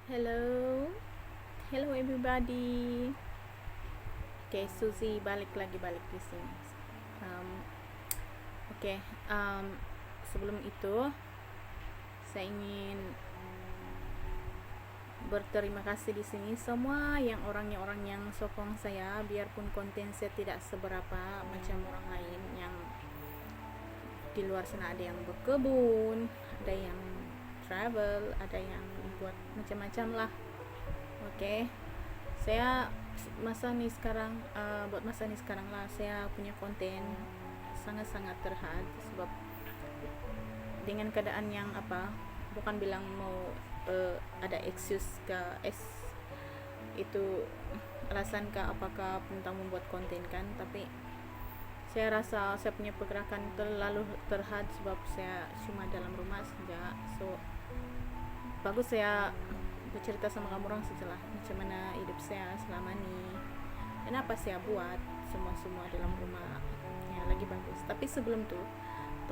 Hello, hello everybody. Oke, Suzy balik di sini. Um, Oke, sebelum itu saya ingin berterima kasih di sini semua yang orang yang sokong saya, biarpun konten saya tidak seberapa macam orang lain yang di luar sana. Ada yang berkebun, ada yang travel, ada yang buat macam-macam lah. Oke, saya buat masa ini sekarang lah saya punya konten sangat-sangat terhad, sebab dengan keadaan yang bukan bilang mau ada excuse ke itu alasan ke apakah tentang membuat konten kan, tapi saya rasa saya punya pergerakan terlalu terhad sebab saya cuma dalam rumah saja. So bagus saya bercerita sama kamu orang setelah macam mana hidup saya selama ini dan apa saya buat semua dalam rumah ya, lagi bagus. Tapi sebelum tuh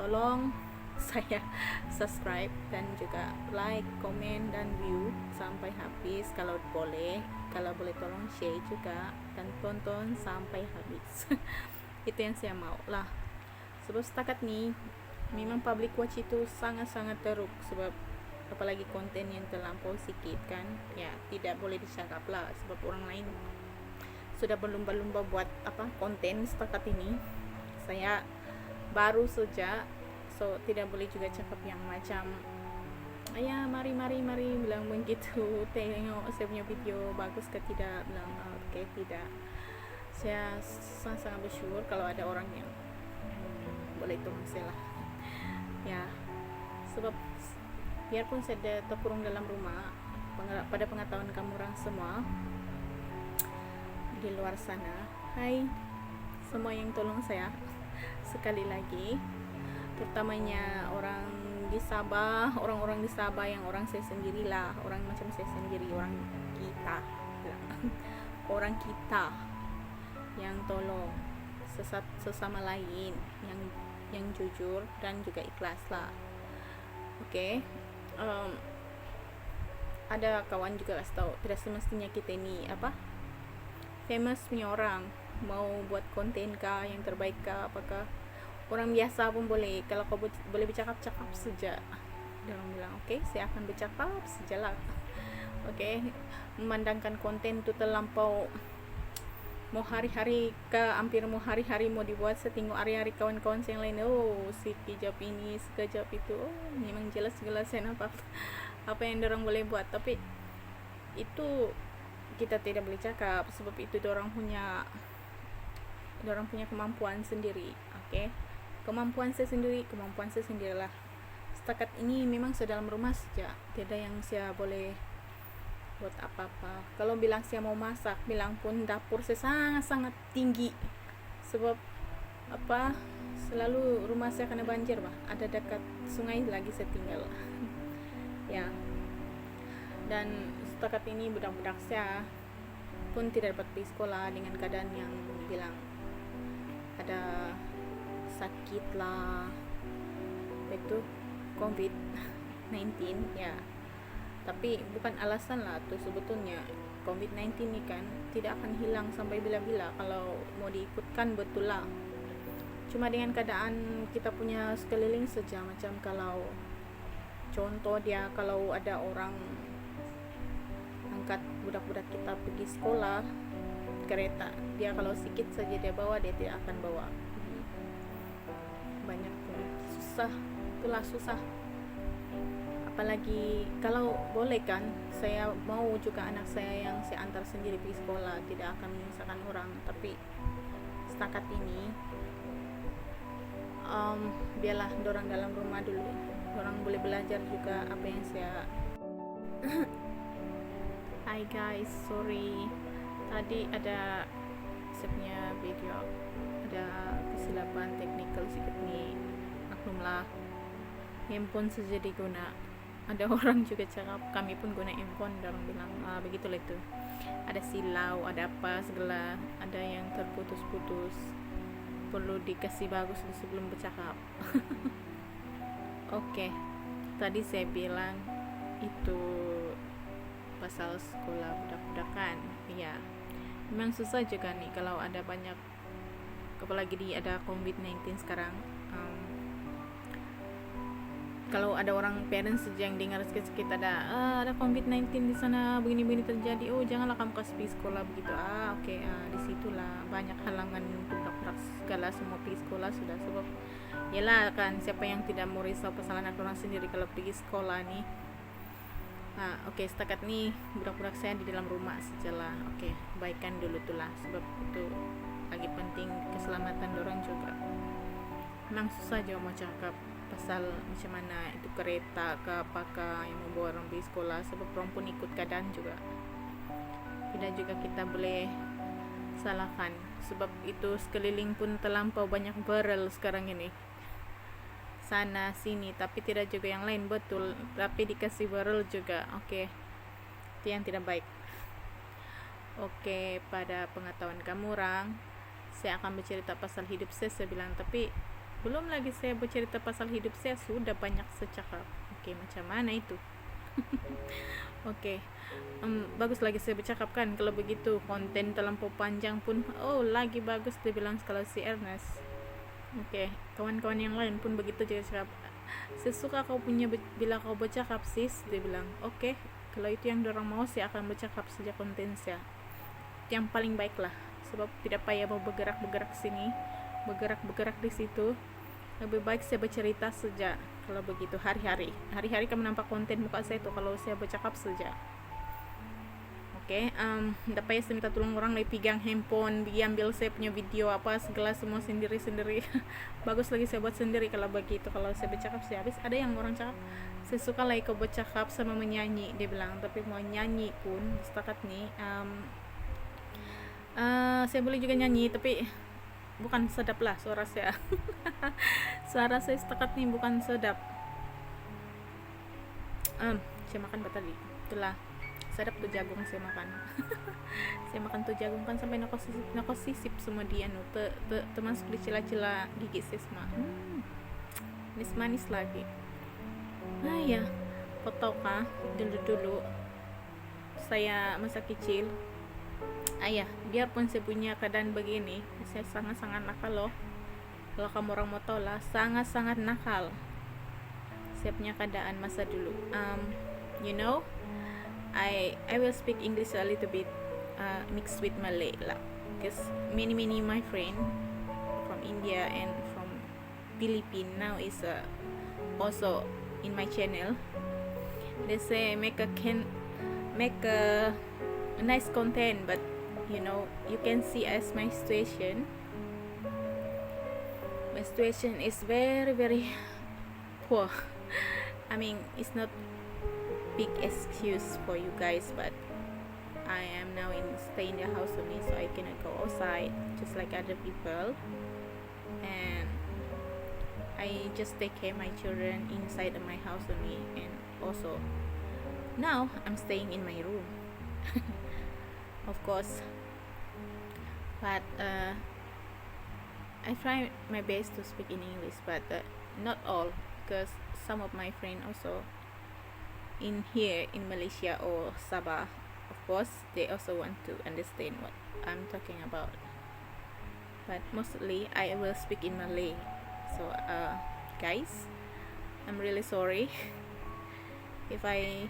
tolong saya subscribe dan juga like, komen dan view sampai habis kalau boleh tolong share juga dan tonton sampai habis. Itu yang saya mau lah, sebab setakat nih memang public watch itu sangat-sangat teruk, sebab apalagi konten yang terlampau sikit kan ya, tidak boleh dicakap lah, sebab orang lain sudah berlumba-lumba buat konten setakat ini, saya baru saja. So tidak boleh juga cakap yang macam ya mari bilang begitu, tengok saya punya video bagus ke tidak, bilang oke, tidak. Saya sangat bersyukur kalau ada orang yang boleh tolong saya lah ya, sebab biarpun saya terkurung dalam rumah, pada pengetahuan kamu orang semua di luar sana, hai semua yang tolong saya sekali lagi, terutamanya orang di Sabah, orang-orang di Sabah yang orang saya sendirilah, orang macam saya sendiri, orang kita orang kita yang tolong sesama lain, yang jujur dan juga ikhlas lah. Oke. Ada kawan juga kasih tahu, tidak semestinya kita ini famous punya orang mau buat konten kah yang terbaik kah, apakah orang biasa pun boleh. Kalau kau boleh bercakap-cakap saja, dia orang bilang oke, saya akan bercakap sajalah. Oke, memandangkan konten itu terlampau mau hari-hari hampir mau hari-hari mau dibuat. Saya tengok hari-hari kawan-kawan saya yang lain, sekejap ini sekejap itu, memang jelas-jelas saya nampak apa yang orang boleh buat, tapi itu kita tidak boleh cakap, sebab itu orang punya kemampuan sendiri. Oke, kemampuan saya sendirilah. Setakat ini memang saya dalam rumah saja, tidak yang saya boleh buat apa-apa. Kalau bilang saya mau masak, bilang pun dapur saya sangat-sangat tinggi, sebab selalu rumah saya kena banjir ada dekat sungai lagi saya tinggal ya. Dan setakat ini budak-budak saya pun tidak dapat pergi sekolah dengan keadaan yang bilang ada sakit lah, itu COVID-19 ya. Tapi bukan alasan lah tuh sebetulnya. COVID-19 ini kan tidak akan hilang sampai bila-bila kalau mau diikutkan, betul lah. Cuma dengan keadaan kita punya sekeliling saja, macam kalau contoh dia, kalau ada orang angkat budak-budak kita pergi sekolah kereta, dia kalau sikit saja dia bawa, dia tidak akan bawa banyak pun. Itulah susah. Apalagi kalau boleh kan, saya mau juga anak saya yang saya antar sendiri pergi sekolah, tidak akan menyusahkan orang. Tapi setakat ini biarlah dorang dalam rumah dulu, dorang boleh belajar juga apa yang saya Hi guys, sorry tadi ada saya punya video ada kesilapan teknikal sedikit nih, maklumlah. Handphone saja diguna, ada orang juga cakap kami pun guna handphone, orang bilang begitulah itu, ada silau, ada apa segala, ada yang terputus-putus, perlu dikasih bagus sebelum bercakap. Oke, tadi saya bilang itu pasal sekolah budak-budakan. Ya, memang susah juga nih kalau ada banyak, apalagi ada COVID-19 sekarang. Kalau ada orang parents yang dengar sedikit ada COVID-19 di sana, begini-begini terjadi, oh janganlah kamu kasih pergi sekolah begitu. Oke, disitulah banyak halangan budak-budak segala semua pergi sekolah sudah, sebab yalah kan, siapa yang tidak mau risau pasal anak orang sendiri kalau pergi sekolah nih. Oke, setakat nih budak-budak saya di dalam rumah sajalah. Oke, baikkan dulu tulah, sebab itu lagi penting keselamatan orang juga. Memang susah juga mau cakap pasal macam mana itu kereta ke apakah yang membawa orang pergi sekolah, sebab orang pun ikut keadaan juga. Tidak juga kita boleh salahkan, sebab itu sekeliling pun terlampau banyak barrel sekarang ini, sana sini, tapi tidak juga yang lain, betul, tapi dikasih barrel juga. Oke, itu yang tidak baik. Oke, pada pengetahuan kamu orang, saya akan bercerita pasal hidup saya bilang, tapi belum lagi saya bercerita pasal hidup saya sudah banyak secakap. Oke, macam mana itu? Oke, bagus lagi saya bercakap kan, kalau begitu konten terlampau panjang pun lagi bagus dia bilang kalau si Ernest. Oke, kawan-kawan yang lain pun begitu juga cakap, saya suka kau punya bila kau bercakap sis, dia bilang. Oke, kalau itu yang dorang mau, saya akan bercakap saja konten saya yang paling baik lah, sebab tidak payah mau bergerak-bergerak sini, bergerak-bergerak di situ. Lebih baik saya bercerita saja kalau begitu, hari-hari kamu nampak konten muka saya tuh kalau saya bercakap saja. Oke, tidak payah saya minta tolong orang lagi pegang handphone, ambil saya punya video apa segala semua sendiri-sendiri. Bagus lagi saya buat sendiri kalau begitu. Kalau saya bercakap saya habis, ada yang orang cakap saya suka lagi kau bercakap sama menyanyi, dia bilang, tapi mau nyanyi pun setakat nih saya boleh juga nyanyi, tapi bukan sedap lah suara saya. Suara saya setakat nih bukan sedap. Saya makan apa tadi? Itulah sedap tuh jagung saya makan. Saya makan tuh jagung kan sampai nakosisip semua dia termasuk di celah-celah gigi saya semua. Manis lagi. Ya, kau tahu kah, dulu saya masa kecil, biarpun saya punya keadaan begini, saya sangat-sangat nakal loh. Kalau kamu orang mau tahu lah, sangat-sangat nakal saya punya keadaan masa dulu. I will speak English a little bit mixed with Malay lah, because many my friend from India and from Philippines now is also in my channel. They say make a nice content, but you can see as my situation is very, very poor. I mean, it's not big excuse for you guys, but I am now stay in the house only, so I cannot go outside just like other people, and I just take care of my children inside of my house only. And also now I'm staying in my room. Of course, but I try my best to speak in English, but not all, because some of my friends also in here in Malaysia or Sabah, of course, they also want to understand what I'm talking about, but mostly I will speak in Malay. So guys, I'm really sorry if I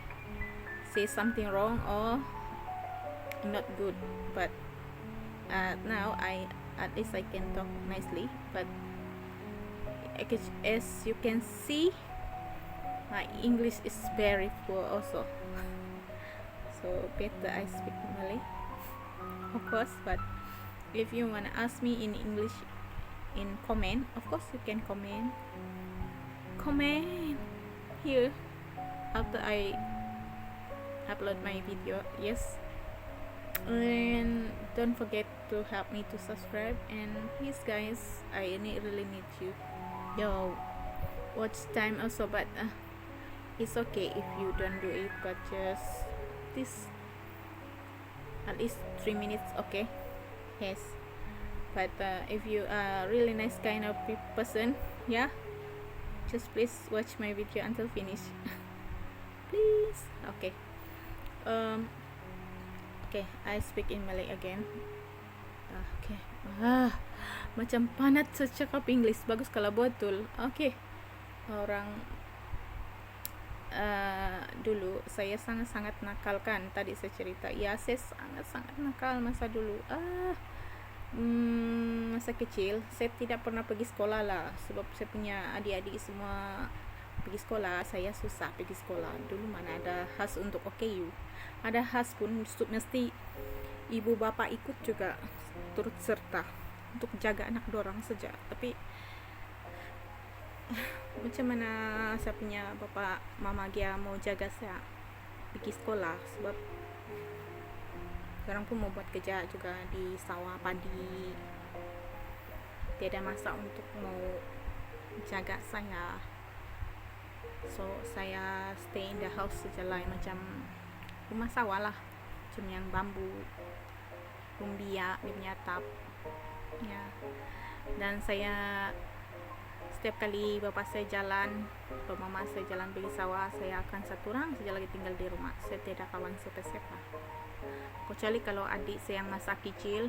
say something wrong or not good, but now at least I can talk nicely, but as you can see, my English is very poor also. So better I speak Malay, of course. But if you wanna ask me in English in comment, of course you can comment here after I upload my video. Yes, and don't forget to help me to subscribe, and please guys, I really need you. Watch time also, but it's okay if you don't do it, but just this at least 3 minutes, okay? Yes, but if you are really nice kind of person, just please watch my video until finish. Please. Okay, Okay, I speak in Malay again. Okay. Macam panat cakap English. Bagus kalau betul. Okay. Orang dulu saya sangat-sangat nakal kan. Tadi saya cerita. Ya, saya sangat-sangat nakal masa dulu. Masa kecil saya tidak pernah pergi sekolah lah. Sebab saya punya adik-adik semua pergi sekolah, saya susah pergi sekolah. Dulu mana ada khas untuk OKU. Ada khas pun mesti ibu bapak ikut juga turut serta untuk jaga anak dorang saja. Tapi macam mana saya punya bapak mama dia mau jaga saya pergi sekolah, sebab sekarang pun mau buat kerja juga di sawah padi, tidak ada masa untuk mau jaga saya. So saya stay in the house saja lah, macam rumah sawah lah, macam yang bambu, rumbia, dia punya atap ya. Dan saya setiap kali bapak saya jalan atau mama saya jalan pergi sawah, saya akan satu orang saja lagi tinggal di rumah. Saya tidak kawan siapa-siapa, kecuali kalau adik saya yang masa kecil,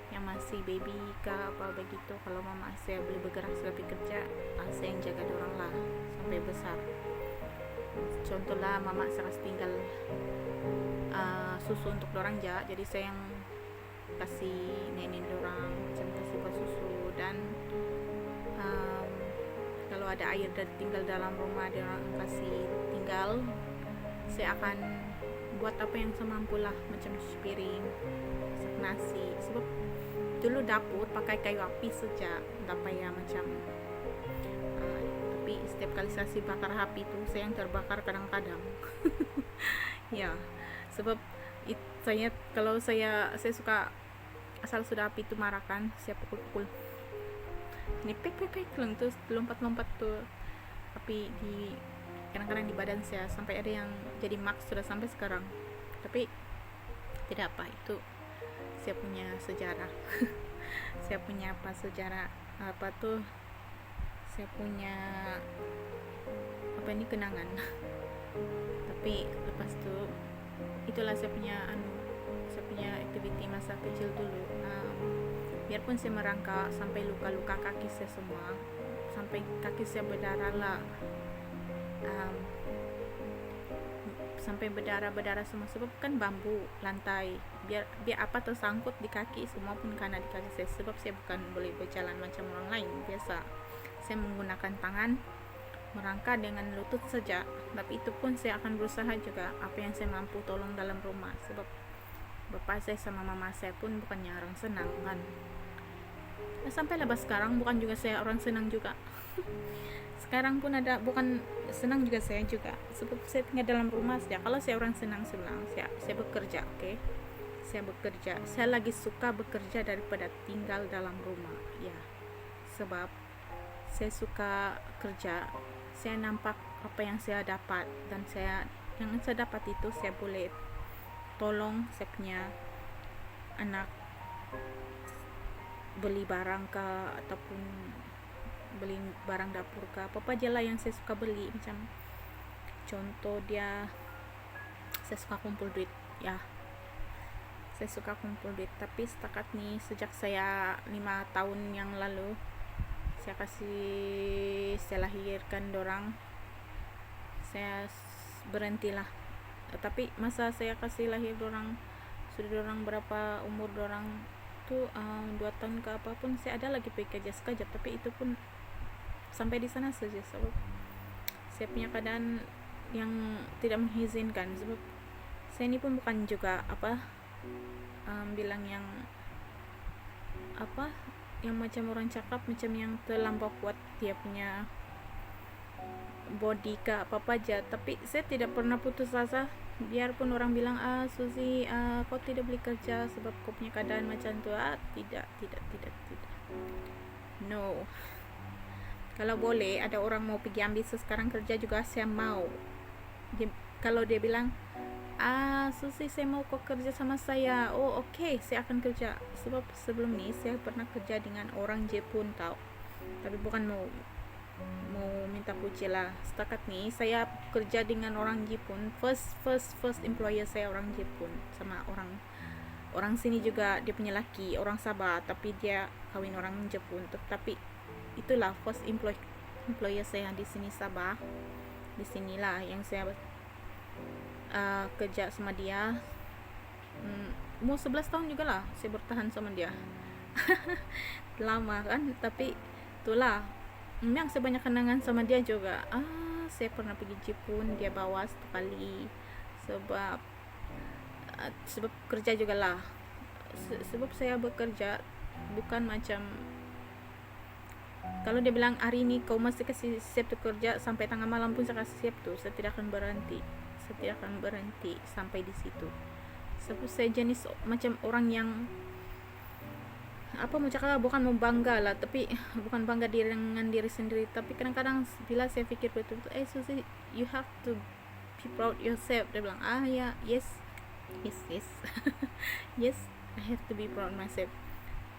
yang masih baby ke apa begitu. Kalau mama saya boleh bergerak sampai kerja, saya yang jaga dorang lah sampai besar. Contohlah mama saya tinggal susu untuk dorang ja, jadi saya yang kasih nenek dorang, macam kasih buat susu. Dan kalau ada air dan tinggal dalam rumah dia orang kasih tinggal, saya akan buat apa yang semampu lah, macam cuci piring, masak nasi. Sebab dulu dapur pakai kayu api saja, tak payah macam tapi setiap kali saya bakar api itu saya yang terbakar kadang-kadang. Ya, sebab kalau saya suka asal sudah api itu marah kan, saya pukul-pukul ini pek lang terus lompat-lompat tuh api di kadang-kadang di badan saya, sampai ada yang jadi max sudah sampai sekarang. Tapi tidak apa, itu saya punya sejarah. Saya punya sejarah saya punya kenangan. Tapi lepas itu itulah saya punya aktiviti masa kecil dulu. Biarpun saya merangkak sampai luka-luka kaki saya semua, sampai kaki saya berdarah lah, sampai berdarah semua, sebab kan bambu lantai, biar apa tersangkut di kaki semua pun karena di kaki saya. Sebab saya bukan boleh berjalan macam orang lain biasa, saya menggunakan tangan merangkak dengan lutut saja. Tapi itu pun saya akan berusaha juga apa yang saya mampu tolong dalam rumah, sebab bapak saya sama mama saya pun bukannya orang senang kan. Sampai lepas sekarang bukan juga saya orang senang juga. Sekarang pun ada bukan senang juga saya juga, sebab saya tinggal dalam rumah saja. Kalau saya orang senang, saya bilang saya bekerja, okay? Saya bekerja, saya lagi suka bekerja daripada tinggal dalam rumah ya. Sebab saya suka kerja, saya nampak apa yang saya dapat, dan yang saya dapat itu saya boleh tolong saya punya anak beli barang ke, ataupun beli barang dapur ke, apa aja lah yang saya suka beli. Macam contoh saya suka kumpul duit ya, saya suka kumpul duit. Tapi setakat nih sejak saya 5 tahun yang lalu saya lahirkan dorang, saya berhentilah. Tapi masa saya kasih lahir dorang, sudah dorang berapa umur dorang tuh 2 tahun ke apapun, saya ada lagi pergi kerja sekejap. Tapi itu pun sampai di sana saja, sebab saya punya keadaan yang tidak mengizinkan. Sebab saya ini pun bukan juga bilang yang macam orang cakap, macam yang terlampau kuat dia punya body ke apa aja. Tapi saya tidak pernah putus asa, biarpun orang bilang Suzy kau tidak boleh kerja sebab kau punya keadaan macam tu. Tidak. No, kalau boleh ada orang mau pergi ambil sekarang kerja juga saya mau. Kalau dia bilang Suzy saya mau kau kerja sama saya, okay, saya akan kerja. Sebab sebelum ni saya pernah kerja dengan orang Jepun tau, tapi bukan mau mau minta puji lah. Setakat nih saya kerja dengan orang Jepun, first employer saya orang Jepun, sama orang sini juga, dia punya laki orang Sabah tapi dia kawin orang Jepun. Tapi itulah first employer saya di sini Sabah. Di sinilah yang saya kerja sama dia. Mau 11 tahun juga lah saya bertahan sama dia. Lama kan, tapi itulah memang saya banyak kenangan sama dia juga. Saya pernah pergi Jepun, dia bawa 1 kali sebab kerja juga lah. Sebab saya bekerja bukan macam kalau dia bilang hari ini kau masih kasih siap tuh kerja sampai tengah malam pun saya kasih siap tuh, saya tidak akan berhenti sampai di situ. Sebab saya jenis macam orang yang mau cakap, bukan mau bangga lah, tapi bukan bangga dengan diri sendiri, tapi kadang-kadang bila saya pikir betul-betul, Suzy, you have to be proud yourself. Dia bilang ya, yes yes, I have to be proud myself.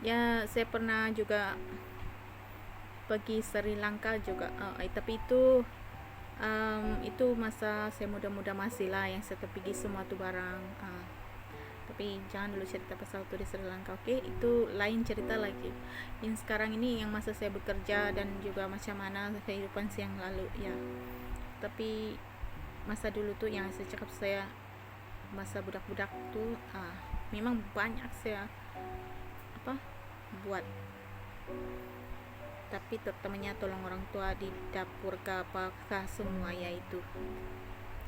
Ya, saya pernah juga pergi Sri Lanka juga, tapi itu masa saya muda-muda masih lah, yang saya pergi semua tuh barang. Tapi jangan dulu cerita pasal itu di Sri Lanka, oke? Itu lain cerita lagi. Yang sekarang ini yang masa saya bekerja dan juga macam mana kehidupan saya yang lalu ya. Tapi masa dulu tuh yang saya cakap, saya masa budak-budak tuh memang banyak saya buat, tapi terutamanya tolong orang tua di dapur ke apakah semua ya itu.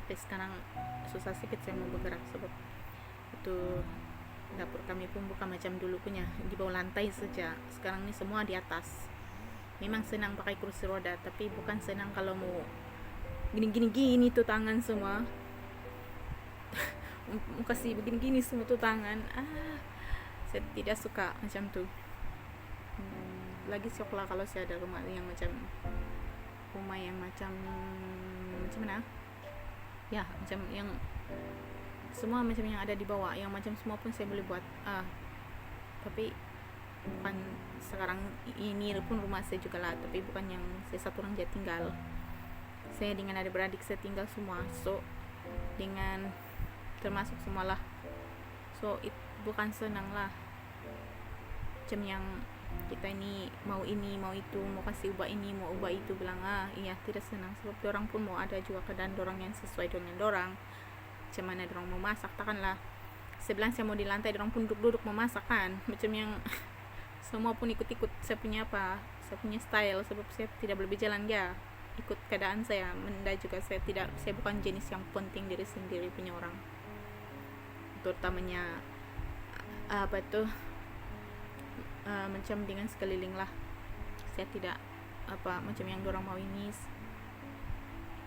Tapi sekarang susah sedikit saya mau bergerak sebab itu dapur kami pun bukan macam dulu punya di bawah lantai saja. Sekarang ini semua di atas. Memang senang pakai kursi roda, tapi bukan senang kalau mau gini tuh tangan semua. Mau kasih begini semua tuh tangan. Saya tidak suka macam tuh. Lagi syok lah kalau saya ada rumah yang macam mana ya, macam yang semua macam yang ada di bawah, yang macam semua pun saya boleh buat. Tapi bukan sekarang ini pun rumah saya juga lah, tapi bukan yang saya satu orang saja tinggal. Saya dengan adik-beradik saya tinggal semua, so dengan termasuk semualah, so bukan senang lah macam yang kita ini mau itu, mau kasih ubah ini, mau ubah itu, bilang iya tidak senang. Sebab dorang pun mau ada juga keadaan dorang yang sesuai dengan dorang. Macam mana dorang mau masak, takkanlah saya bilang saya mau di lantai, dorang pun duduk memasak kan, macam yang semua pun ikut saya punya style. Sebab saya tidak boleh berjalan ya, ikut keadaan saya. Menda juga saya bukan jenis yang penting diri sendiri punya orang, terutamanya macam dengan sekeliling lah. Saya tidak macam yang dorang mau ini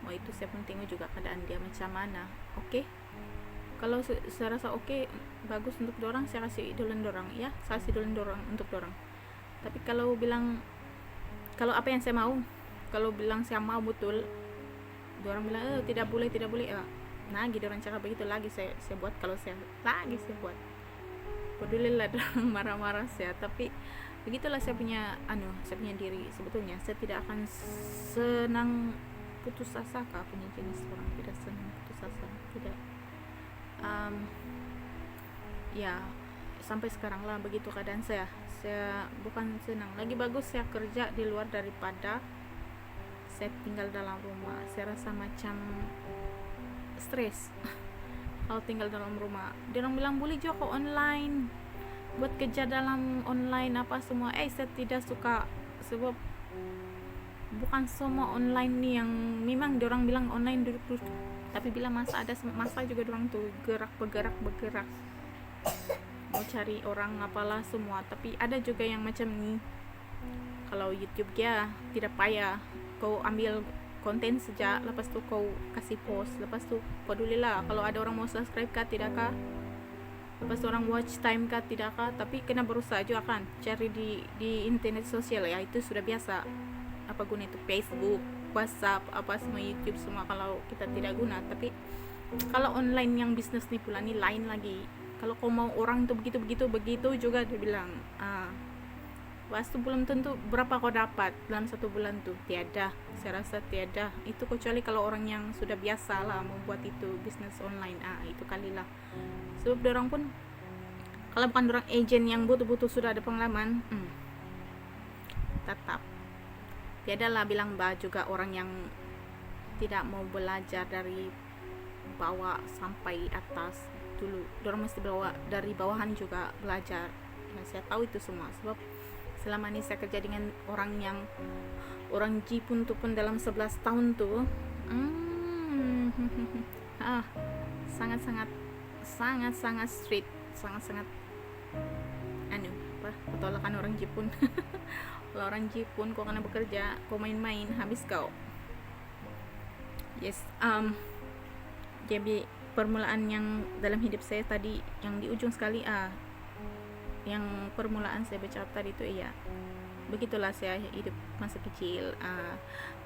mau itu, saya pun tengok juga keadaan dia macam mana. Oke, kalau saya rasa oke, bagus untuk dorang, saya kasih idolan dorang ya, saya kasih idolan dorang untuk dorang. Tapi kalau apa yang saya mau, kalau bilang saya mau betul, dorang bilang tidak boleh lagi dorang cakap begitu, lagi saya buat. Kalau saya buat, pedulilah dorang marah-marah saya. Tapi begitulah saya punya diri. Sebetulnya saya tidak akan senang putus asa kah, punya jenis orang tidak senang putus asa, tidak. Ya sampai sekarang lah begitu keadaan saya bukan senang lagi. Bagus saya kerja di luar daripada saya tinggal dalam rumah. Saya rasa macam stres kalau tinggal dalam rumah. Dia orang bilang boleh juga kok online, buat kerja dalam online apa semua. Saya tidak suka, sebab bukan semua online nih yang memang dia orang bilang online duduk. Tapi bila masa juga dia orang tuh bergerak mau cari orang apalah semua. Tapi ada juga yang macam ni, kalau YouTube ya tidak payah, kau ambil konten saja, lepas tu kau kasih post, lepas tu pedulilah kalau ada orang mau subscribe kah tidak kah, lepas tu orang watch time kah tidak kah. Tapi kena berusaha juga kan, cari di internet sosial ya, itu sudah biasa. Apa guna itu Facebook, WhatsApp, apa semua, YouTube semua kalau kita tidak guna. Tapi kalau online yang bisnis nih pula nih lain lagi. Kalau kau mau orang tuh begitu juga dia bilang Lepas itu belum tentu berapa kau dapat dalam 1 bulan tuh, tiada, saya rasa tiada. Itu kecuali kalau orang yang sudah biasa lah membuat itu bisnis online, itu kali lah. Sebab orang pun kalau bukan orang agent yang butuh-butuh sudah ada pengalaman, tetap tiada lah bilang juga orang yang tidak mau belajar dari bawah sampai atas dulu. Dorang mesti bawa dari bawahan juga belajar. Nah, saya tahu itu semua sebab selama ini saya kerja dengan orang Jepun tuh pun dalam 11 tahun tuh, sangat strict, sangat petolakan orang Jepun. Kalau orang Jepun kau kena bekerja, kau main-main, habis kau. Yes, jadi permulaan yang dalam hidup saya tadi yang di ujung sekali, yang permulaan saya bercakap tadi itu, begitulah saya hidup masa kecil.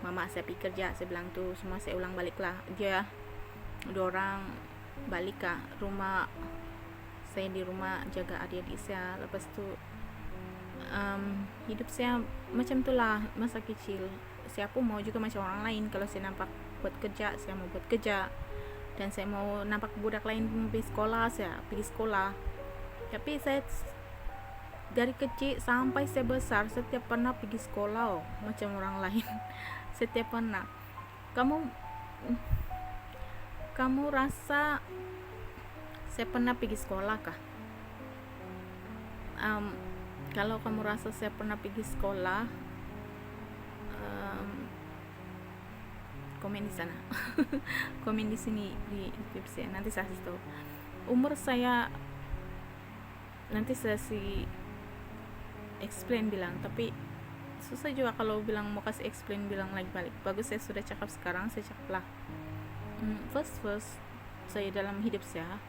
Mama saya pergi kerja, saya bilang tuh semua saya ulang balik lah, dia dorang balik ke rumah, saya di rumah jaga adik-adik saya. Lepas tuh hidup saya macam itulah masa kecil. Saya pun mau juga macam orang lain, kalau saya nampak buat kerja, saya mau buat kerja, dan saya mau nampak budak lain pergi sekolah, saya pergi sekolah. Tapi saya dari kecil sampai saya besar setiap pernah pergi sekolah, macam orang lain. Setiap pernah. Kamu rasa saya pernah pergi sekolah kah? Kalau kamu rasa saya pernah pergi sekolah, komen di sana. Komen di sini di YouTube saya, nanti saya kasih tahu umur saya, nanti saya explain bilang. Tapi susah juga kalau bilang mau kasih explain bilang lagi balik. Bagus saya sudah cakap sekarang, saya cakap lah. First saya dalam hidup saya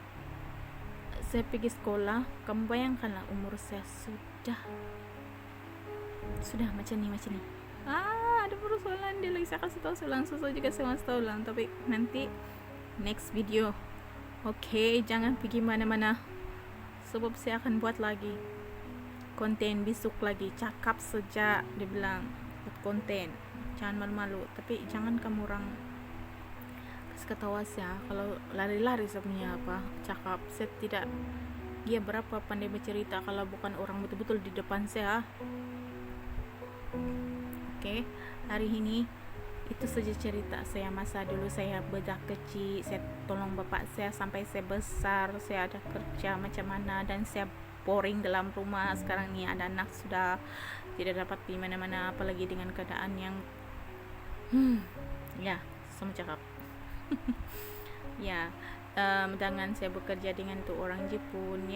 pergi sekolah. Kamu bayangkanlah umur saya sudah macam ni. Ada persoalan dia lagi, saya kasih tahu ulang. Susah juga saya masih tahu ulang, tapi nanti next video. Oke, jangan pergi mana-mana sebab saya akan buat lagi konten besok lagi. Cakap saja, dia bilang buat konten, jangan malu-malu. Tapi jangan kamu orang kasih ketawa saya kalau lari-lari sebenarnya cakap. Saya tidak, dia berapa pandai bercerita kalau bukan orang betul-betul di depan saya. Oke, hari ini itu saja cerita saya masa dulu saya budak kecil. Saya tolong bapak saya sampai saya besar, saya ada kerja macam mana, dan saya boring dalam rumah. Sekarang ni ada anak, sudah tidak dapat di mana-mana, apalagi dengan keadaan yang semua cakap. Dengan saya bekerja dengan tu orang Jepun,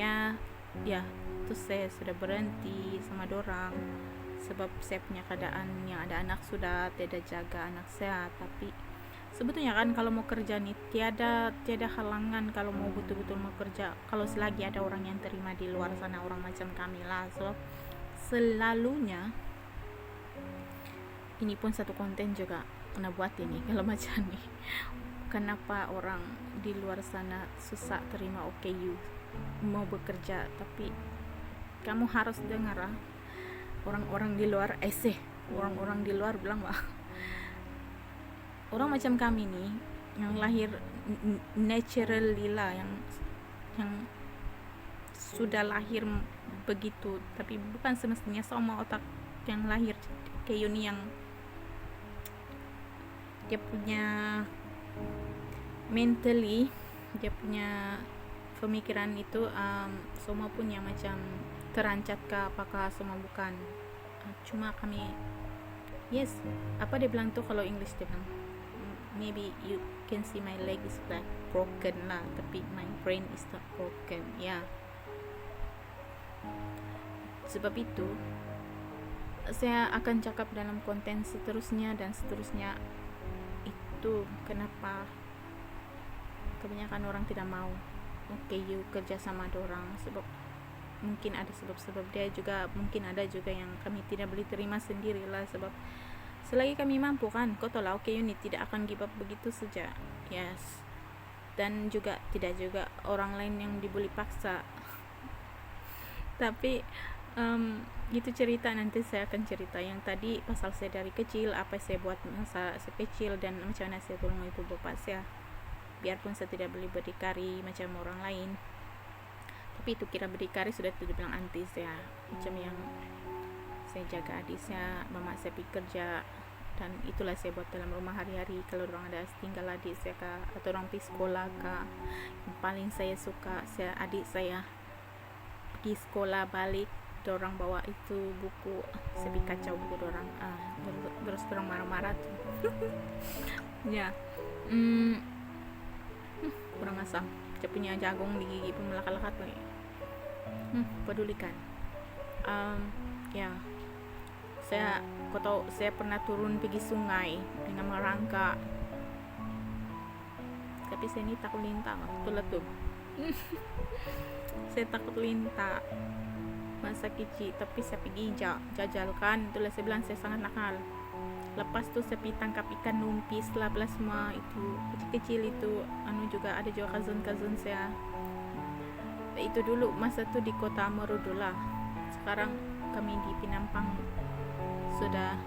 terus saya sudah berhenti sama dorang sebab saya punya keadaan yang ada anak, sudah tidak jaga anak saya. Tapi sebetulnya kan kalau mau kerja nih tiada halangan kalau mau betul-betul mau kerja, kalau selagi ada orang yang terima di luar sana, orang macam kami lah. So selalunya ini pun satu konten juga kena buat ini kalau macam ni. Kenapa orang di luar sana susah terima you mau bekerja, tapi kamu harus dengar orang-orang di luar orang-orang di luar bilang orang macam kami nih yang lahir naturally lah, yang sudah lahir begitu, tapi bukan semestinya sama otak yang lahir kayak Yuni, yang dia punya mentally, dia punya pemikiran itu semua punya macam terancap ke apakah semua bukan. Cuma kami apa dia bilang tuh kalau English, dia bilang maybe you can see my leg is like broken lah, tapi my brain is not broken. Sebab itu saya akan cakap dalam konten seterusnya dan seterusnya. Itu kenapa kebanyakan orang tidak mau you kerja sama dorang, sebab mungkin ada sebab-sebab dia juga, mungkin ada juga yang kami tidak boleh terima sendirilah. Sebab selagi kami mampu kan, kau tahu lah, unit tidak akan give up begitu saja. Dan juga tidak juga orang lain yang dibuli paksa. Tapi Gitu cerita, nanti saya akan cerita yang tadi pasal saya dari kecil, apa saya buat masa saya kecil, dan macam mana saya tolong ibu bapak saya, biarpun saya tidak beli berdikari macam orang lain. Tapi itu kira berdikari sudah itu dibilang anti saya, macam yang saya jaga adik saya, mama saya pergi kerja, dan itulah saya buat dalam rumah hari-hari. Kalau orang ada tinggal adik saya kah, atau orang pergi sekolah kah, yang paling saya suka saya adik saya pergi sekolah balik, dorang bawa itu buku, saya pergi kacau buku dorang, terus dorang marah-marah tuh. Ya, kurang asam, saya punya jagung di gigi pun melekat-lekat lagi. Pedulikan. Ya, kau tahu saya pernah turun pergi sungai dengan merangkak, tapi saya ini takut lintah, betul tuh. Saya takut lintah masa kecil, tapi saya pergi jajalkan, itulah saya bilang saya sangat nakal. Lepas tuh saya pergi tangkap ikan numpis lah belah semua itu kecil-kecil itu, juga ada juga cousin saya. Itu dulu masa tuh di kota Merudola. Sekarang kami di Pinampang, sudah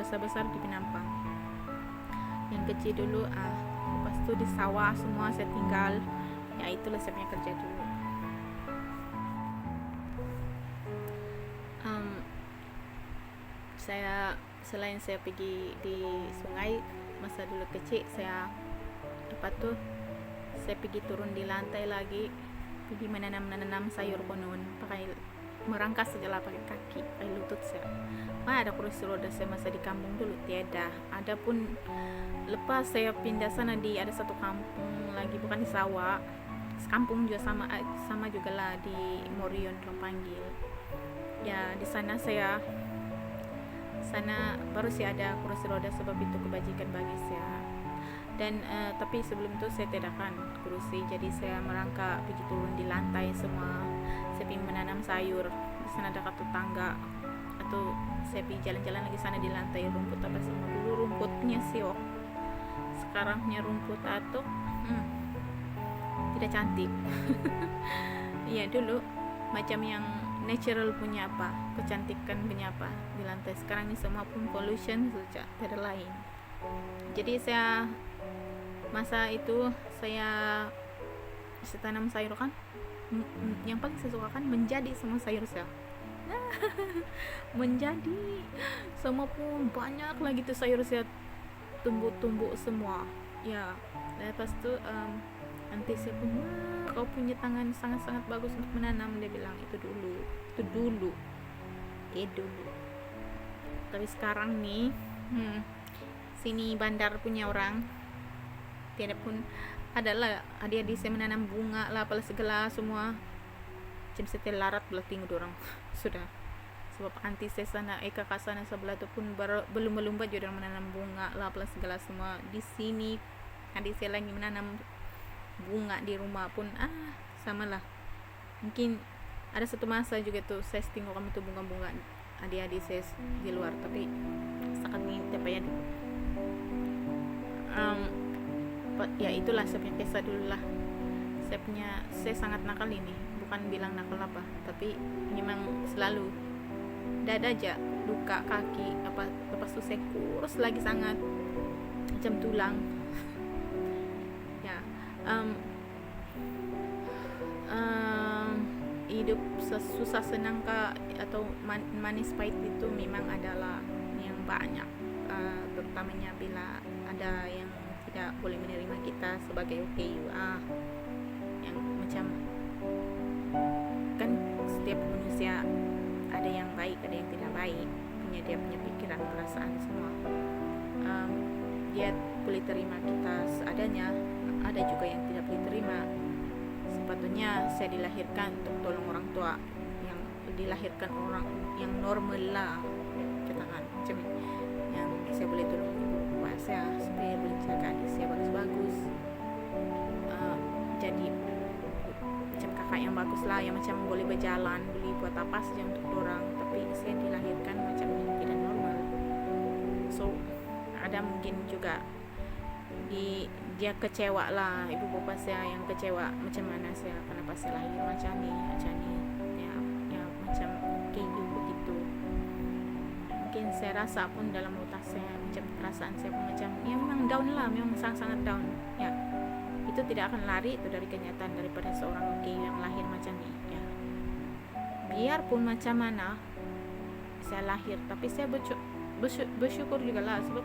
besar-besar di Pinampang. Yang kecil dulu lepas tuh di sawah semua saya tinggal. Ya itulah saya punya kerja dulu. Saya selain saya pergi di sungai masa dulu kecil, saya saya pergi turun di lantai lagi, pergi menanam sayur konon, pakai merangkas saja lah pakai kaki, pakai lutut saya. Ada kursi roda saya masa di kampung dulu tiada. Adapun lepas saya pindah sana ada satu kampung lagi, bukan di sawah, kampung juga sama juga lah di Morion orang panggil. Ya di sana baru sih ada kursi roda, sebab itu kebajikan bagi saya. Dan tapi sebelum itu saya tiadakan kursi, jadi saya merangkak pergi turun di lantai semua. Saya pergi menanam sayur di sana dekat tangga, atau saya pergi jalan-jalan lagi sana di lantai rumput apa semua. Dulu rumputnya siok, sekarang punya rumput atuk tidak cantik. Iya dulu macam yang natural punya kecantikan punya di lantai. Sekarang ini semua pun pollution saja, tidak lain. Jadi saya masa itu saya tanam sayur kan, yang paling saya suka kan menjadi semua sayur saya. Menjadi semua pun banyak lagi tuh sayur saya tumbuh semua. Ya, lepas tuh nanti saya pun, kau punya tangan sangat-sangat bagus untuk menanam, dia bilang. Itu dulu. Tapi sekarang nih sini bandar punya orang, tiada pun adalah adik-adik saya menanam bunga lah apalah segala semua. Macam saya larat belah tinggal orang. Sudah, sebab anti saya sana kakak sana sebelah tu pun belum juga menanam bunga lah apalah segala semua. Di sini adik saya lagi menanam bunga di rumah pun sama lah. Mungkin ada satu masa juga tuh saya tengok kami tuh bunga-bunga adik-adik saya di luar, tapi sangat minta payah dulu. Ya itulah saya punya kisah dulu lah. Saya sangat nakal ini, bukan bilang nakal apa, tapi memang selalu dada aja luka kaki lepas tuh saya kurus lagi sangat macam tulang. Ya, hidup susah senang atau manis pahit itu memang adalah yang banyak, terutamanya bila ada yang tidak boleh menerima kita sebagai OKU, yang macam kan setiap manusia ada yang baik, ada yang tidak baik, dia punya pikiran, perasaan semua. Dia boleh terima kita seadanya, ada juga yang tidak boleh terima. Sepatutnya saya dilahirkan untuk tolong orang tua, yang dilahirkan orang yang normal lah, katakan macam yang saya boleh tolong ibu bapak saya supaya boleh jaga adik saya bagus-bagus, jadi macam kakak yang bagus lah, yang macam boleh berjalan, boleh buat apa saja untuk orang. Tapi saya dilahirkan macam yang tidak normal. So ada mungkin juga dia kecewa lah, ibu bapak saya yang kecewa macam mana saya, kenapa saya lahir macam ni ya macam kayu begitu. Mungkin saya rasa pun dalam otak saya macam perasaan saya pun macam ya memang down lah, memang sangat-sangat down ya. Itu tidak akan lari itu dari kenyataan daripada seorang kayu yang lahir macam ini ya. Biarpun macam mana saya lahir, tapi saya bersyukur juga lah, sebab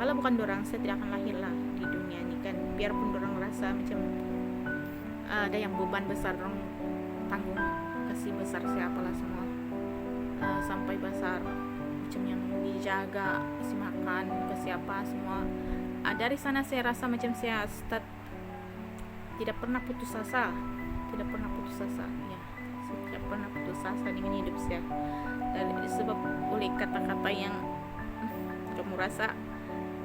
kalau bukan dorang saya tidak akan lahir lah di dunia ini kan. Biarpun dorang rasa macam ada yang beban besar dorang tanggung, kasih besar saya apalah semua, sampai besar macam yang dijaga, kasih makan, kasih apa semua. Dari sana saya rasa macam saya start tidak pernah putus asa ya, saya tidak pernah putus asa dengan hidup saya. Dan sebab oleh kata-kata yang kamu rasa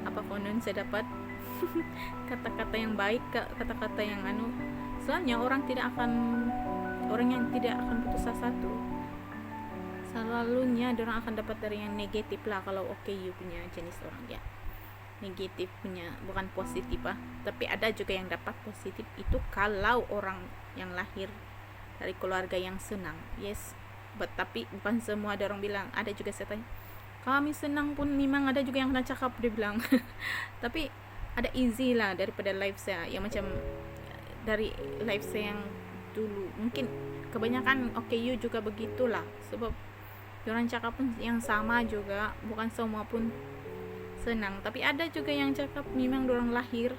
apa konon saya dapat kata-kata yang baik, kata-kata yang soalnya orang yang tidak akan putus asa tuh selalunya orang akan dapat dari yang negatif lah. Kalau you punya jenis orang ya negatif punya, bukan positif tapi ada juga yang dapat positif itu kalau orang yang lahir dari keluarga yang senang. Yes, tapi bukan semua. Ada orang bilang, ada juga saya tanya, kami senang pun memang ada juga yang kena cakap, dia bilang tapi ada easy lah daripada life saya yang macam dari life saya yang dulu. Mungkin kebanyakan you juga begitulah, sebab orang cakap pun yang sama juga, bukan semua pun senang. Tapi ada juga yang cakap memang orang lahir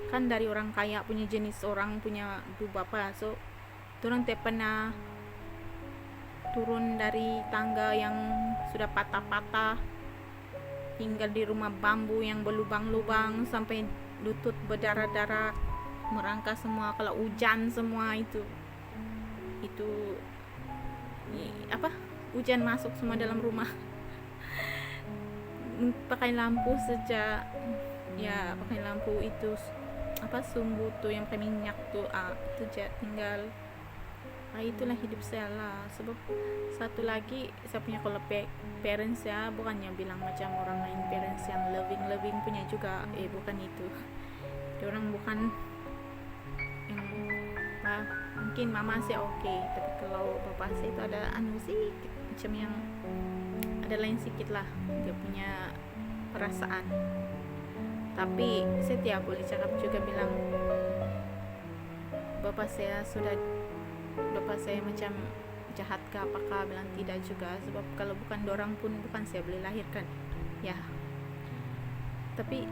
kan dari orang kaya, punya jenis orang punya ibu bapa, so orang tidak pernah turun dari tangga yang sudah patah-patah, tinggal di rumah bambu yang berlubang-lubang sampai lutut berdarah-darah, merangkak semua kalau hujan semua itu hujan masuk semua dalam rumah. Pakai lampu sejak pakai lampu itu sumbu tuh yang pakai minyak tuh itu tinggal. Itulah hidup saya lah. Sebab satu lagi saya punya, kalau parents ya, bukannya bilang macam orang lain parents yang loving punya juga, bukan itu. Orang bukan yang mungkin mama saya oke, tapi kalau bapak saya itu ada sih macam yang ada lain sedikit lah, dia punya perasaan. Tapi saya tidak boleh cakap juga bilang bapak saya macam jahat ke apakah, bilang tidak juga. Sebab kalau bukan dorang pun bukan saya boleh lahirkan ya. Tapi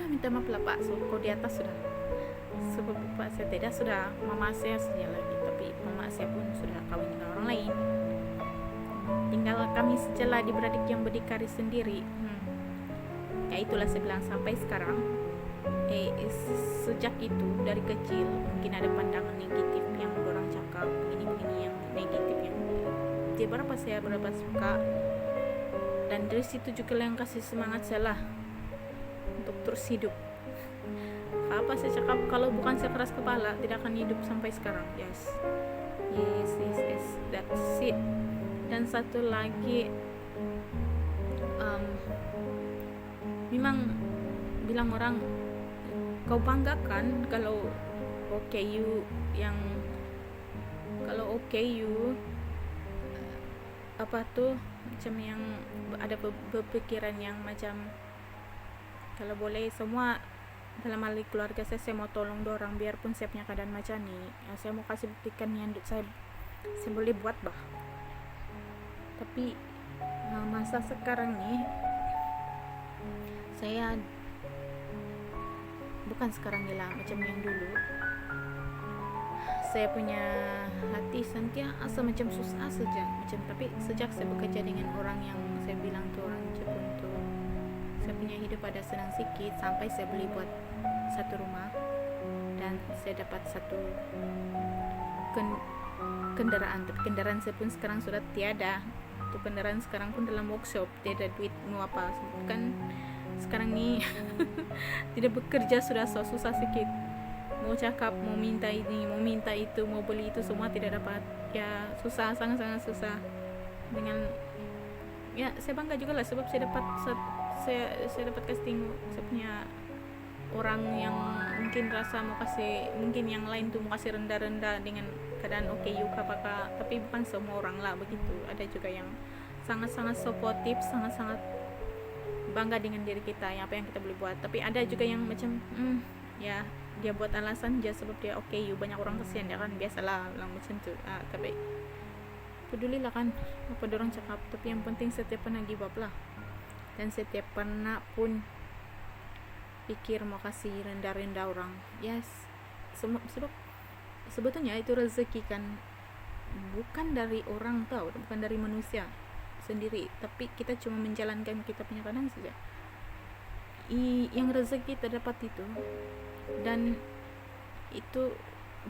minta maaf lah Pak, so kau di atas sudah. Sebab bapak saya tidak, sudah mama saya saja lagi, tapi mama saya pun sudah kawin dengan orang lain. Tinggal kami sajalah adik-beradik yang berdikari sendiri. Ya itulah saya bilang sampai sekarang. Sejak itu dari kecil mungkin ada pandangan negatif yang orang cakap begini yang negatif yang berapa suka, dan dari situ juga yang kasih semangat saya lah untuk terus hidup. Apa saya cakap, kalau bukan saya keras kepala tidak akan hidup sampai sekarang. Yes, that's it. Dan satu lagi, memang bilang orang, kau banggakan kalau you macam yang ada berpikiran yang macam kalau boleh semua dalam hal keluarga saya mau tolong dorang biarpun saya punya keadaan macam ni. Saya mau kasih buktikan yang saya boleh buat Tapi masa sekarang nih saya bukan sekarang gila macam yang dulu. Saya punya hati sentiasa macam susah saja macam. Tapi sejak saya bekerja dengan orang yang saya bilang tuh orang Jepun tuh, saya punya hidup ada senang sikit sampai saya beli buat satu rumah dan saya dapat satu kendaraan. Tapi kendaraan saya pun sekarang sudah tiada. Tuh kendaraan sekarang pun dalam workshop, tiada duit mau apa kan sekarang nih tidak bekerja sudah susah sikit, mau cakap, mau minta ini, mau minta itu, mau beli itu semua tidak dapat ya, susah, sangat-sangat susah. Dengan ya saya bangga juga lah sebab saya dapat casting, saya punya orang yang mungkin rasa mau kasih, mungkin yang lain tuh mau kasih rendah-rendah dengan keadaan oke yuk apakah, tapi bukan semua orang lah begitu. Ada juga yang sangat-sangat supportive, sangat-sangat bangga dengan diri kita, yang apa yang kita boleh buat. Tapi ada juga yang macam ya dia buat alasan aja sebab dia oke yuk, banyak orang kasihan ya kan, biasalah lah macam tu. Tapi pedulilah kan apa dorang cakap, tapi yang penting setiap pernah give up lah, dan setiap pernah pun pikir mau kasih rendah-rendah orang. Yes, sebab sebetulnya itu rezeki kan, bukan dari orang tahu, bukan dari manusia sendiri, tapi kita cuma menjalankan kita punya keadaan saja. Yang rezeki terdapat itu, dan itu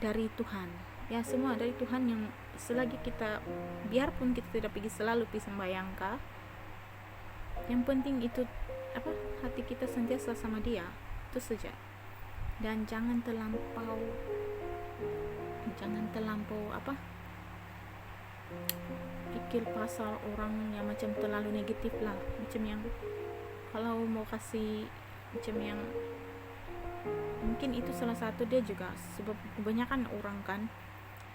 dari Tuhan ya, semua dari Tuhan. Yang selagi kita, biarpun kita tidak pergi selalu pergi sembahyang kah, yang penting itu apa, hati kita sentiasa sama dia, itu saja. Dan jangan terlampau apa, pikir pasal orang yang macam terlalu negatif lah, macam yang kalau mau kasih macam yang mungkin itu salah satu dia juga, sebab kebanyakan orang kan,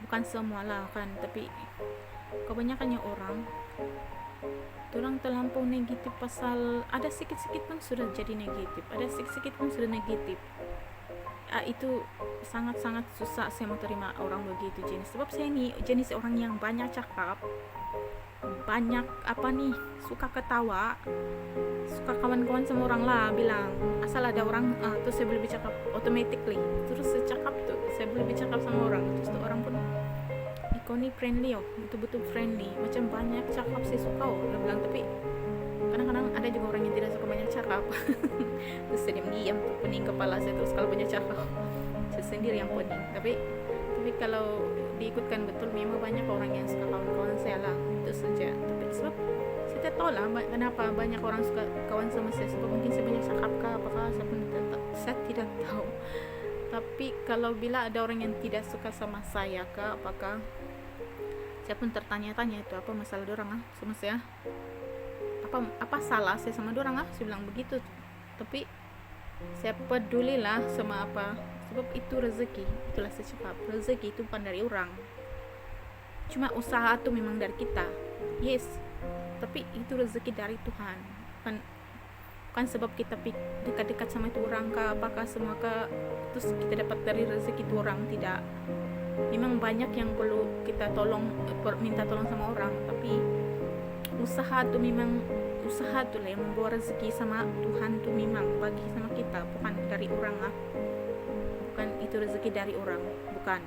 bukan semua lah kan, tapi kebanyakannya orang terlampau negatif pasal ada sikit-sikit pun sudah jadi negatif, ada sikit-sikit pun sudah negatif. Itu sangat-sangat susah saya mau terima orang begitu jenis, sebab saya ni jenis orang yang banyak cakap, banyak apa nih, suka ketawa, suka kawan-kawan sama orang lah, bilang asal ada orang terus saya boleh bercakap automatically, terus saya cakap tuh saya boleh bercakap sama orang, terus tuh orang pun kau ni friendly betul-betul friendly, macam banyak cakap saya suka dia bilang. Tapi kadang-kadang ada juga orang yang tidak suka banyak cakap terus saya diam tuh, pening kepala saya terus kalau banyak cakap, saya sendiri yang pening. Tapi kalau diikutkan betul, memang banyak orang yang suka kawan-kawan saya lah, itu saja. Tapi sebab saya tidak tahu lah kenapa banyak orang suka kawan sama saya, sebab mungkin saya banyak cakap kah apakah, saya tidak tahu. Tapi kalau bila ada orang yang tidak suka sama saya kah apakah, saya pun tertanya-tanya itu apa masalah dorang sama saya, apa salah saya sama dorang saya bilang begitu. Tapi saya pedulilah sama apa, sebab itu rezeki, itulah saya cakap, rezeki itu bukan dari orang, cuma usaha itu memang dari kita, yes, tapi itu rezeki dari Tuhan, bukan sebab kita dekat-dekat sama itu orang kah apakah semua kah terus kita dapat dari rezeki itu orang, tidak. Memang banyak yang perlu kita minta tolong sama orang, tapi usaha tu memang usaha tu lah yang membawa rezeki sama Tuhan tu, memang bagi sama kita, bukan dari orang bukan itu rezeki dari orang, bukan.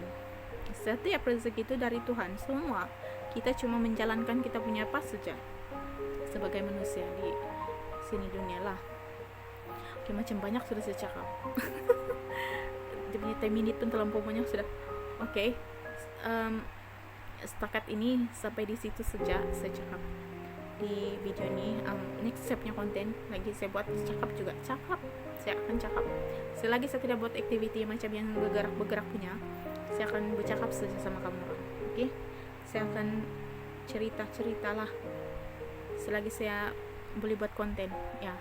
Setiap rezeki itu dari Tuhan semua, kita cuma menjalankan kita punya apa saja sebagai manusia di sini dunia lah. Oke, macam banyak sudah saya cakap dia punya 10 minit pun terlampau banyak sudah. Oke, setakat ini sampai di situ saja saya cakap di video ini. Next saya punya konten lagi saya buat, saya akan cakap selagi saya tidak buat activity macam yang bergerak punya, saya akan bercakap saja sama kamu. Oke, saya akan cerita lah selagi saya boleh buat konten ya.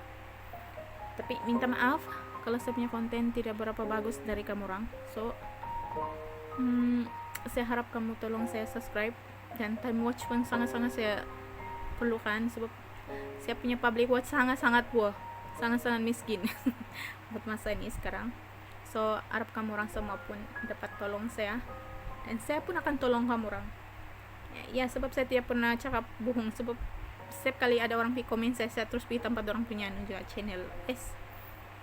Tapi minta maaf kalau saya punya konten tidak berapa bagus dari kamu orang. So saya harap kamu tolong saya subscribe, dan time watch pun sangat-sangat saya perlukan, sebab saya punya public watch sangat-sangat miskin buat masa ini sekarang. So harap kamu orang semua pun dapat tolong saya, dan saya pun akan tolong kamu orang ya, sebab saya tidak pernah cakap bohong, sebab setiap kali ada orang pergi komen saya terus pergi tempat orang punya juga channel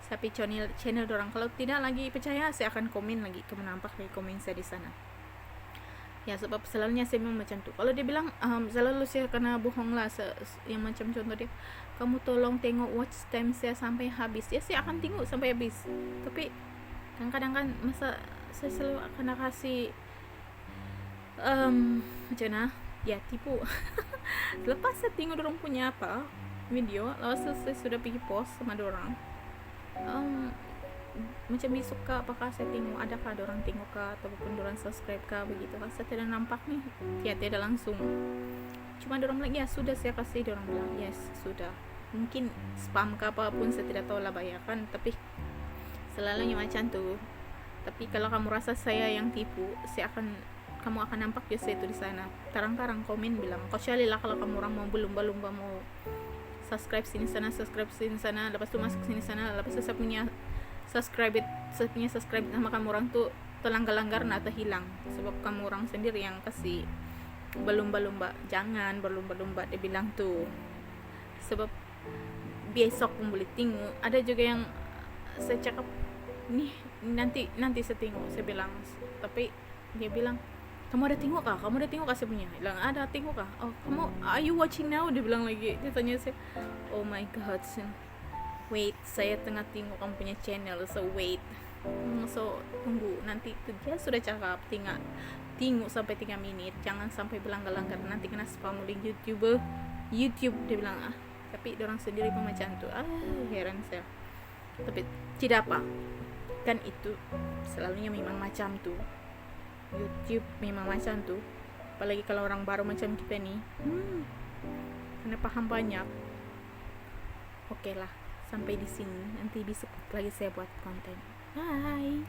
saya pergi channel orang. Kalau tidak lagi percaya, saya akan komen lagi, kamu nampak lagi komen saya di sana ya, sebab selalunya saya memang macam tu. Kalau dia bilang selalu saya kena bohong lah, yang macam contoh dia, kamu tolong tengok watch time saya sampai habis, ya saya akan tengok sampai habis. Tapi kadang-kadang kan masa saya selalu akan kasih macam mana ya, tipu lepas saya tengok dorang punya apa video, lalu saya sudah pergi post sama dorang, macam besok kah apakah saya tengok adakah dorang tengok kah ataupun dorang subscribe kah begitu kan. Saya tidak nampak nih ya, tidak langsung, cuma dorang bilang ya sudah, saya kasih, dorang bilang yes sudah. Mungkin spam kah apapun saya tidak tahu lah bayarkan, tapi selalunya macam tuh. Tapi kalau kamu rasa saya yang tipu, kamu akan nampak biasa itu di sana. Tarang-tarang komen bilang, kecuali lah kalau kamu orang mau berlomba-lomba mau subscribe sini sana, lepas itu masuk sini sana, lepas itu saya punya subscribe sama kamu orang tuh terlanggar-langgar atau hilang, sebab kamu orang sendiri yang kasih berlomba-lomba. Jangan berlomba-lomba, dia bilang tuh, sebab besok pun boleh tengok. Ada juga yang saya cakap nih nanti saya tengok, saya bilang, tapi dia bilang, kamu ada tengok kah saya punya? Bilang ada, tengok kah? Oh, kamu are you watching now? Dia bilang lagi. Dia tanya saya, oh my god, wait, saya tengah tengok kamu punya channel, so wait. So tunggu, nanti itu dia sudah cakap tengok sampai 3 menit, jangan sampai berlanggar-langgar, nanti kena spam oleh YouTube. Dia bilang tapi orang sendiri pun macam tu. Heran saya. Tapi tidak apa, kan itu selalunya memang macam tu. YouTube memang macam tu, apalagi kalau orang baru macam kita nih, kena paham banyak. Oke lah, sampai di sini, nanti besok lagi saya buat konten. Bye.